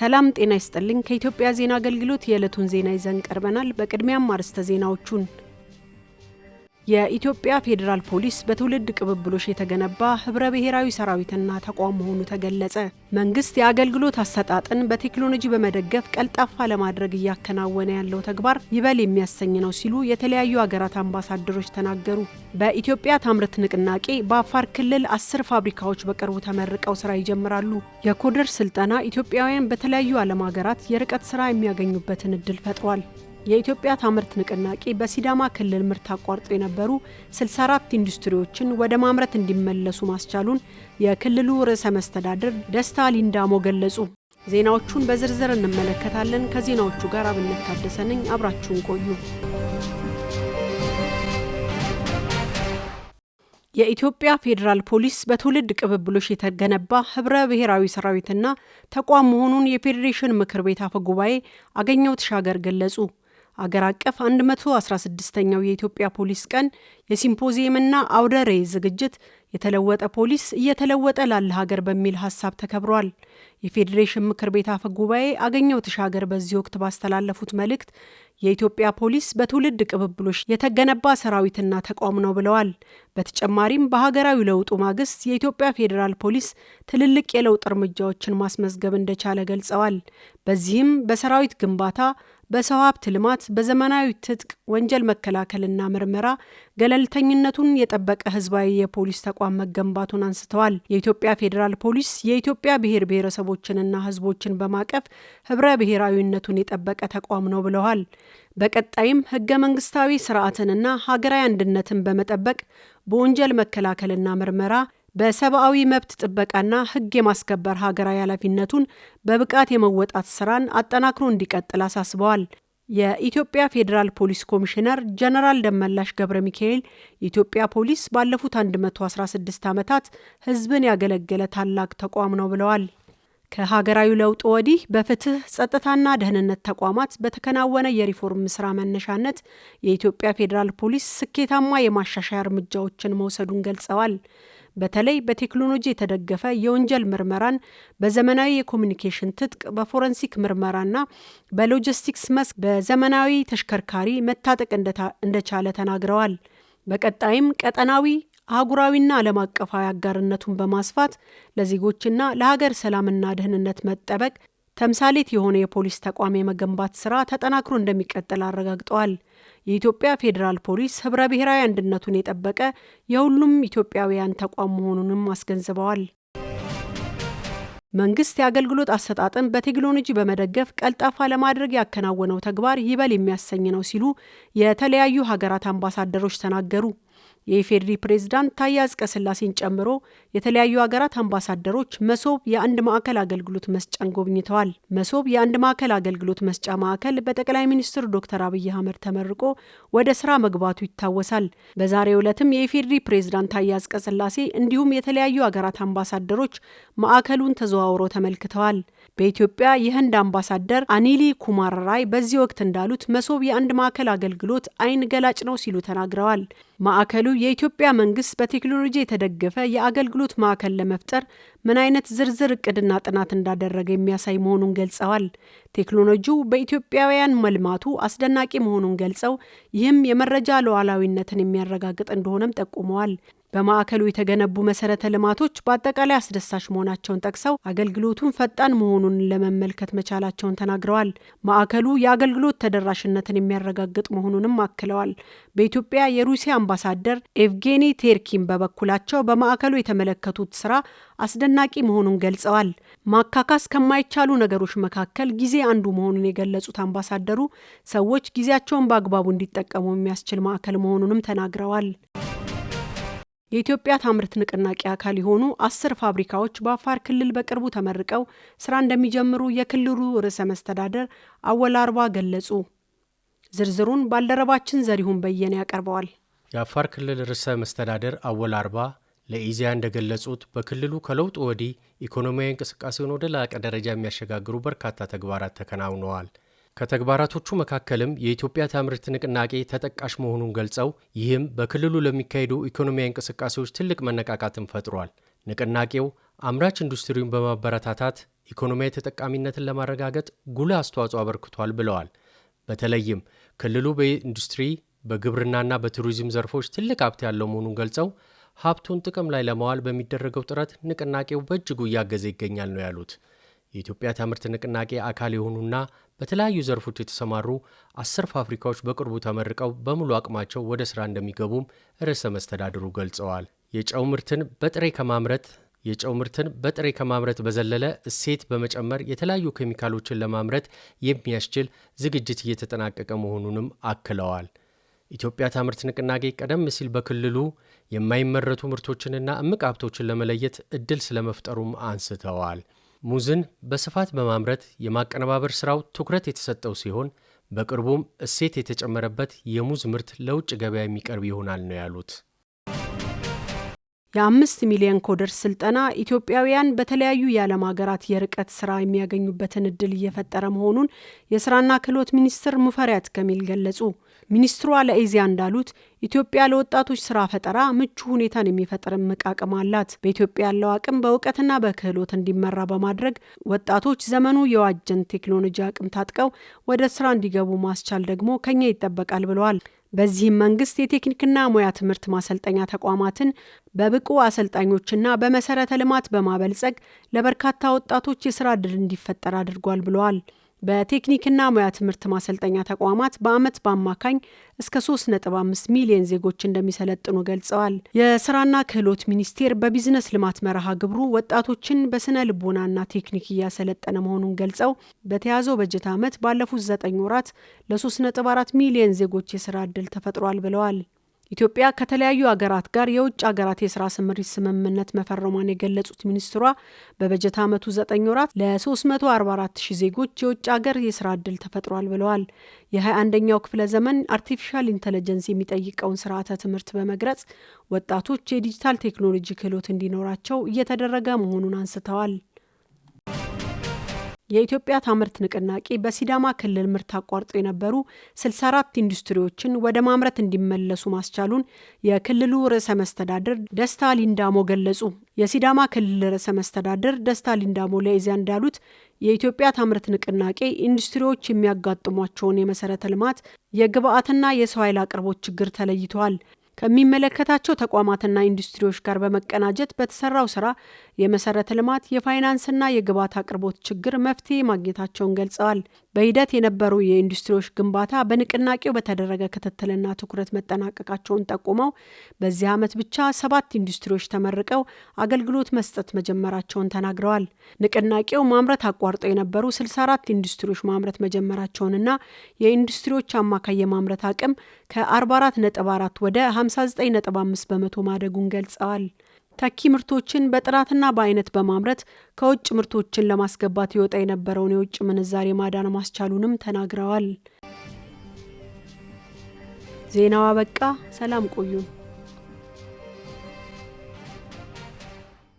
ሰላም ጤና ይስጥልኝ ከኢትዮጵያ ዜና አገልግሎት የዕለቱን ዜና ይዘን ቀርበናል። በቅድሚያም አርዕስተ ዜናዎቹን የኢትዮጵያ ፌዴራል ፖሊስ በትውልድ ቅብብሎሽ የተገነባ ህብረ ብሔራዊ ሰራዊትና ተቋም መሆኑ ተገለጸ። መንግስት የአገልግሎት አሰጣጥን በቴክኖሎጂ በመደገፍ ቀልጣፋ ለማድረግ እያከናወነ ያለው ተግባር ይበል የሚያሰኝ ነው ሲሉ የተለያዩ ሀገራት አምባሳደሮች ተናገሩ። በኢትዮጵያ ታምርት ንቅናቄ በአፋር ክልል 10 ፋብሪካዎች በቅርቡ ተመርቀው ስራ ይጀምራሉ። የኮደር ስልጠና ኢትዮጵያውያን በተለያዩ ዓለም ሀገራት የርቀት ስራ የሚያገኙበትን እድል ፈጥሯል። የኢትዮጵያ ታምርት ንቅናቄ በሲዳማ ክልል ምርት አቋርጦ የነበሩ 64 ኢንዱስትሪዎችን ወደ ማምረት እንዲመለሱ ማስቻሉን የክልሉ ርዕሰ መስተዳድር ደስታ ሊንዳሞ ገለጹ። ዜናዎቹን በዝርዝር እንመለከታለን። ከዜናዎቹ ጋር አብነት ታደሰ ነኝ። አብራችሁን ቆዩ። የኢትዮጵያ ፌዴራል ፖሊስ በትውልድ ቅብብሎሽ የተገነባ ህብረ ብሔራዊ ሰራዊትና ተቋም መሆኑን የፌዴሬሽን ምክር ቤት አፈ ጉባኤ አገኘሁ ተሻገር ገለጹ። አገር አቀፍ 116ኛው የኢትዮጵያ ፖሊስ ቀን የሲምፖዚየምና አውደ ርዕይ ዝግጅት የተለወጠ ፖሊስ እየተለወጠ ላለ ሀገር በሚል ሀሳብ ተከብሯል። የፌዴሬሽን ምክር ቤት አፈ ጉባኤ አገኘሁ ተሻገር በዚህ ወቅት ባስተላለፉት መልእክት የኢትዮጵያ ፖሊስ በትውልድ ቅብብሎሽ የተገነባ ሰራዊትና ተቋም ነው ብለዋል። በተጨማሪም በሀገራዊ ለውጡ ማግስት የኢትዮጵያ ፌዴራል ፖሊስ ትልልቅ የለውጥ እርምጃዎችን ማስመዝገብ እንደቻለ ገልጸዋል። በዚህም በሰራዊት ግንባታ፣ በሰው ሀብት ልማት፣ በዘመናዊ ትጥቅ ወንጀል መከላከልና ምርመራ ገለልተኝነቱን የጠበቀ ህዝባዊ የፖሊስ ተቋም መገንባቱን አንስተዋል። የኢትዮጵያ ፌዴራል ፖሊስ የኢትዮጵያ ብሔር ብሔረሰቦችንና ህዝቦችን በማቀፍ ህብረ ብሔራዊነቱን የጠበቀ ተቋም ነው ብለዋል። በቀጣይም ህገ መንግስታዊ ስርዓትንና ሀገራዊ አንድነትን በመጠበቅ በወንጀል መከላከልና ምርመራ በሰብአዊ መብት ጥበቃና ህግ የማስከበር ሀገራዊ ኃላፊነቱን በብቃት የመወጣት ስራን አጠናክሮ እንዲቀጥል አሳስበዋል። የኢትዮጵያ ፌዴራል ፖሊስ ኮሚሽነር ጀነራል ደመላሽ ገብረ ሚካኤል የኢትዮጵያ ፖሊስ ባለፉት 116 ዓመታት ህዝብን ያገለገለ ታላቅ ተቋም ነው ብለዋል። ከሀገራዊ ለውጥ ወዲህ በፍትህ ጸጥታና ደህንነት ተቋማት በተከናወነ የሪፎርም ስራ መነሻነት የኢትዮጵያ ፌዴራል ፖሊስ ስኬታማ የማሻሻያ እርምጃዎችን መውሰዱን ገልጸዋል። በተለይ በቴክኖሎጂ የተደገፈ የወንጀል ምርመራን በዘመናዊ የኮሚኒኬሽን ትጥቅ፣ በፎረንሲክ ምርመራና በሎጂስቲክስ መስክ በዘመናዊ ተሽከርካሪ መታጠቅ እንደቻለ ተናግረዋል። በቀጣይም ቀጠናዊ አህጉራዊና ዓለም አቀፋዊ አጋርነቱን በማስፋት ለዜጎችና ለሀገር ሰላምና ደህንነት መጠበቅ ተምሳሌት የሆነ የፖሊስ ተቋም የመገንባት ስራ ተጠናክሮ እንደሚቀጥል አረጋግጠዋል። የኢትዮጵያ ፌዴራል ፖሊስ ህብረ ብሔራዊ አንድነቱን የጠበቀ የሁሉም ኢትዮጵያውያን ተቋም መሆኑንም አስገንዝበዋል። መንግስት የአገልግሎት አሰጣጥን በቴክኖሎጂ በመደገፍ ቀልጣፋ ለማድረግ ያከናወነው ተግባር ይበል የሚያሰኝ ነው ሲሉ የተለያዩ ሀገራት አምባሳደሮች ተናገሩ። የኢፌዴሪ ፕሬዝዳንት ታዬ አጽቀሥላሴን ጨምሮ የተለያዩ ሀገራት አምባሳደሮች መሶብ የአንድ ማዕከል አገልግሎት መስጫን ጎብኝተዋል። መሶብ የአንድ ማዕከል አገልግሎት መስጫ ማዕከል በጠቅላይ ሚኒስትር ዶክተር አብይ አህመድ ተመርቆ ወደ ስራ መግባቱ ይታወሳል። በዛሬው ዕለትም የኢፌዴሪ ፕሬዝዳንት ታዬ አጽቀሥላሴ እንዲሁም የተለያዩ ሀገራት አምባሳደሮች ማዕከሉን ተዘዋውረው ተመልክተዋል። በኢትዮጵያ የህንድ አምባሳደር አኒሊ ኩማር ራይ በዚህ ወቅት እንዳሉት መሶብ የአንድ ማዕከል አገልግሎት አይን ገላጭ ነው ሲሉ ተናግረዋል። ማዕከሉ የኢትዮጵያ መንግስት በቴክኖሎጂ የተደገፈ የአገልግሎት ማዕከል ለመፍጠር ምን አይነት ዝርዝር እቅድና ጥናት እንዳደረገ የሚያሳይ መሆኑን ገልጸዋል። ቴክኖሎጂው በኢትዮጵያውያን መልማቱ አስደናቂ መሆኑን ገልጸው ይህም የመረጃ ሉዓላዊነትን የሚያረጋግጥ እንደሆነም ጠቁመዋል። በማዕከሉ የተገነቡ መሰረተ ልማቶች በአጠቃላይ አስደሳች መሆናቸውን ጠቅሰው አገልግሎቱን ፈጣን መሆኑን ለመመልከት መቻላቸውን ተናግረዋል። ማዕከሉ የአገልግሎት ተደራሽነትን የሚያረጋግጥ መሆኑንም አክለዋል። በኢትዮጵያ የሩሲያ አምባሳደር ኤቭጌኒ ቴርኪን በበኩላቸው በማዕከሉ የተመለከቱት ስራ አስደናቂ መሆኑን ገልጸዋል። ማካካስ ከማይቻሉ ነገሮች መካከል ጊዜ አንዱ መሆኑን የገለጹት አምባሳደሩ ሰዎች ጊዜያቸውን በአግባቡ እንዲጠቀሙ የሚያስችል ማዕከል መሆኑንም ተናግረዋል። የኢትዮጵያ ታምርት ንቅናቄ አካል የሆኑ 10 ፋብሪካዎች በአፋር ክልል በቅርቡ ተመርቀው ስራ እንደሚጀምሩ የክልሉ ርዕሰ መስተዳድር አወል አርባ ገለጹ። ዝርዝሩን ባልደረባችን ዘሪሁን በየነ ያቀርበዋል። የአፋር ክልል ርዕሰ መስተዳድር አወል አርባ ለኢዜአ እንደገለጹት በክልሉ ከለውጥ ወዲህ ኢኮኖሚያዊ እንቅስቃሴውን ወደ ላቀ ደረጃ የሚያሸጋግሩ በርካታ ተግባራት ተከናውነዋል። ከተግባራቶቹ መካከልም የኢትዮጵያ ታምርት ንቅናቄ ተጠቃሽ መሆኑን ገልጸው ይህም በክልሉ ለሚካሄዱ ኢኮኖሚያዊ እንቅስቃሴዎች ትልቅ መነቃቃትን ፈጥሯል። ንቅናቄው አምራች ኢንዱስትሪውን በማበረታታት ኢኮኖሚያዊ ተጠቃሚነትን ለማረጋገጥ ጉልህ አስተዋጽኦ አበርክቷል ብለዋል። በተለይም ክልሉ በኢንዱስትሪ በግብርናና በቱሪዝም ዘርፎች ትልቅ ሀብት ያለው መሆኑን ገልጸው ሀብቱን ጥቅም ላይ ለማዋል በሚደረገው ጥረት ንቅናቄው በእጅጉ እያገዘ ይገኛል ነው ያሉት። የኢትዮጵያ ታምርት ንቅናቄ አካል የሆኑና በተለያዩ ዘርፎች የተሰማሩ 10 ፋብሪካዎች በቅርቡ ተመርቀው በሙሉ አቅማቸው ወደ ስራ እንደሚገቡም ርዕሰ መስተዳድሩ ገልጸዋል። የጨው ምርትን በጥሬ ከማምረት በዘለለ እሴት በመጨመር የተለያዩ ኬሚካሎችን ለማምረት የሚያስችል ዝግጅት እየተጠናቀቀ መሆኑንም አክለዋል። ኢትዮጵያ ታምርት ንቅናቄ ቀደም ሲል በክልሉ የማይመረቱ ምርቶችንና እምቅ ሀብቶችን ለመለየት እድል ስለመፍጠሩም አንስተዋል። ሙዝን በስፋት በማምረት የማቀነባበር ስራው ትኩረት የተሰጠው ሲሆን በቅርቡም እሴት የተጨመረበት የሙዝ ምርት ለውጭ ገበያ የሚቀርብ ይሆናል ነው ያሉት። የ5 ሚሊዮን ኮደርስ ስልጠና ኢትዮጵያውያን በተለያዩ የዓለም ሀገራት የርቀት ስራ የሚያገኙበትን እድል እየፈጠረ መሆኑን የስራና ክህሎት ሚኒስትር ሙፈሪያት ከሚል ገለጹ። ሚኒስትሯ ለኢዜአ እንዳሉት ኢትዮጵያ ለወጣቶች ስራ ፈጠራ ምቹ ሁኔታን የሚፈጥር እምቅ አቅም አላት። በኢትዮጵያ ያለው አቅም በእውቀትና በክህሎት እንዲመራ በማድረግ ወጣቶች ዘመኑ የዋጀን ቴክኖሎጂ አቅም ታጥቀው ወደ ስራ እንዲገቡ ማስቻል ደግሞ ከኛ ይጠበቃል ብለዋል። በዚህም መንግስት የቴክኒክና ሙያ ትምህርት ማሰልጠኛ ተቋማትን በብቁ አሰልጣኞችና በመሰረተ ልማት በማበልጸግ ለበርካታ ወጣቶች የስራ ዕድል እንዲፈጠር አድርጓል ብለዋል። በቴክኒክና ሙያ ትምህርት ማሰልጠኛ ተቋማት በአመት በአማካኝ እስከ 3.5 ሚሊዮን ዜጎች እንደሚሰለጥኑ ገልጸዋል። የስራና ክህሎት ሚኒስቴር በቢዝነስ ልማት መርሃ ግብሩ ወጣቶችን በስነ ልቦናና ቴክኒክ እያሰለጠነ መሆኑን ገልጸው በተያዘው በጀት ዓመት ባለፉት 9 ወራት ለ3.4 ሚሊዮን ዜጎች የስራ ዕድል ተፈጥሯል ብለዋል። ኢትዮጵያ ከተለያዩ ሀገራት ጋር የውጭ ሀገራት የስራ ስምሪት ስምምነት መፈረሟን የገለጹት ሚኒስትሯ በበጀት ዓመቱ 9 ወራት ለ344 ሺህ ዜጎች የውጭ ሀገር የስራ ዕድል ተፈጥሯል ብለዋል። የ21ኛው ክፍለ ዘመን አርቲፊሻል ኢንተለጀንስ የሚጠይቀውን ስርዓተ ትምህርት በመግረጽ ወጣቶች የዲጂታል ቴክኖሎጂ ክህሎት እንዲኖራቸው እየተደረገ መሆኑን አንስተዋል። የኢትዮጵያ ታምርት ንቅናቄ በሲዳማ ክልል ምርት አቋርጠው የነበሩ 64 ኢንዱስትሪዎችን ወደ ማምረት እንዲመለሱ ማስቻሉን የክልሉ ርዕሰ መስተዳድር ደስታ ሊንዳሞ ገለጹ። የሲዳማ ክልል ርዕሰ መስተዳድር ደስታ ሊንዳሞ ለኢዜአ እንዳሉት የኢትዮጵያ ታምርት ንቅናቄ ኢንዱስትሪዎች የሚያጋጥሟቸውን የመሰረተ ልማት የግብአትና የሰው ኃይል አቅርቦት ችግር ተለይተዋል። ከሚመለከታቸው ተቋማትና ኢንዱስትሪዎች ጋር በመቀናጀት በተሰራው ስራ የመሰረተ ልማት የፋይናንስና የግብዓት አቅርቦት ችግር መፍትሄ ማግኘታቸውን ገልጸዋል። በሂደት የነበሩ የኢንዱስትሪዎች ግንባታ በንቅናቄው በተደረገ ክትትልና ትኩረት መጠናቀቃቸውን ጠቁመው በዚህ ዓመት ብቻ 7 ኢንዱስትሪዎች ተመርቀው አገልግሎት መስጠት መጀመራቸውን ተናግረዋል። ንቅናቄው ማምረት አቋርጠው የነበሩ 64 ኢንዱስትሪዎች ማምረት መጀመራቸውንና የኢንዱስትሪዎች አማካይ የማምረት አቅም ከ44.4 ወደ 59.5 በመቶ ማደጉን ገልጸዋል። ተኪ ምርቶችን በጥራትና በአይነት በማምረት ከውጭ ምርቶችን ለማስገባት ይወጣ የነበረውን የውጭ ምንዛሬ ማዳን ማስቻሉንም ተናግረዋል። ዜናው አበቃ። ሰላም ቆዩ።